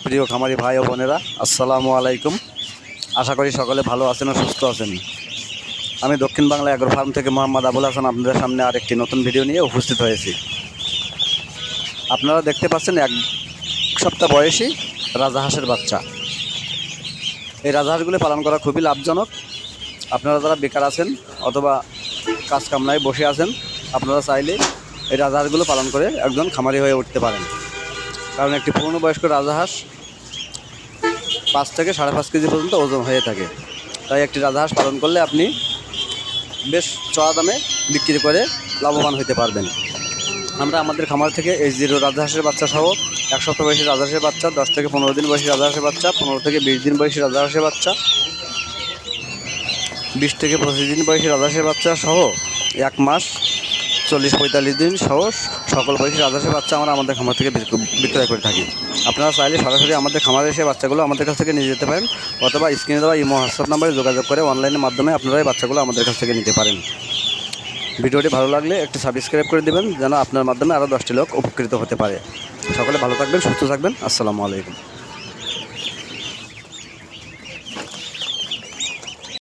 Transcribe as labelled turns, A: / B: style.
A: প্রিয় খামারি ভাই ও বোনেরা, আসসালামু আলাইকুম। আশা করি সকলে ভালো আছেন ও সুস্থ আছেন। আমি দক্ষিণ বাংলা অ্যাগ্রো ফার্ম থেকে মোহাম্মদ আবুল হাসান আপনাদের সামনে আরেকটি নতুন ভিডিও নিয়ে উপস্থিত হয়েছি। আপনারা দেখতে পাচ্ছেন 1 সপ্তাহ বয়সী রাজাহাঁসের বাচ্চা। এই রাজাহাঁসগুলো পালন করা খুবই লাভজনক। আপনারা যারা বেকার আছেন অথবা কাজ কামনায় বসে আছেন, আপনারা চাইলে এই রাজাহাঁসগুলো পালন করে একজন খামারি হয়ে উঠতে পারেন। কারণ একটি পূর্ণবয়স্ক রাজাহাঁস 5 থেকে 5.5 কেজি পর্যন্ত ওজন হয়ে থাকে। তাই একটি রাজাহাঁস পালন করলে আপনি বেশ চড়া দামে বিক্রি করে লাভবান হতে পারবেন। আমরা আমাদের খামার থেকে H0 রাজাহাঁসের বাচ্চা সহ 1 সপ্তাহ বয়সী রাজাহাঁসের বাচ্চা, 10 থেকে 15 দিন বয়সী রাজাহাঁসের বাচ্চা, 15 থেকে 20 দিন বয়সী রাজাহাঁসের বাচ্চা, 20 থেকে 25 দিন বয়সী রাজাহাঁসের বাচ্চা সহ 1 মাস 40-45 দিন সহ সকল বয়সী রাজাহাঁসের বাচ্চা আমরা আমাদের খামার থেকে বিক্রয় করে থাকি। আপনারা চাইলে সরাসরি আমাদের খামারে এসে বাচ্চাগুলো আমাদের কাছ থেকে নিয়ে যেতে পারেন, অথবা স্ক্রিনে দেওয়া ইমো হোয়াটসঅ্যাপ নাম্বারে যোগাযোগ করে অনলাইনের মাধ্যমে আপনারা এই বাচ্চাগুলো আমাদের কাছ থেকে নিতে পারেন। ভিডিওটি ভালো লাগলে একটু সাবস্ক্রাইব করে দেবেন, যেন আপনার মাধ্যমে আরও 10টি লোক উপকৃত হতে পারে। সকলে ভালো থাকবেন, সুস্থ থাকবেন। আসসালামু আলাইকুম।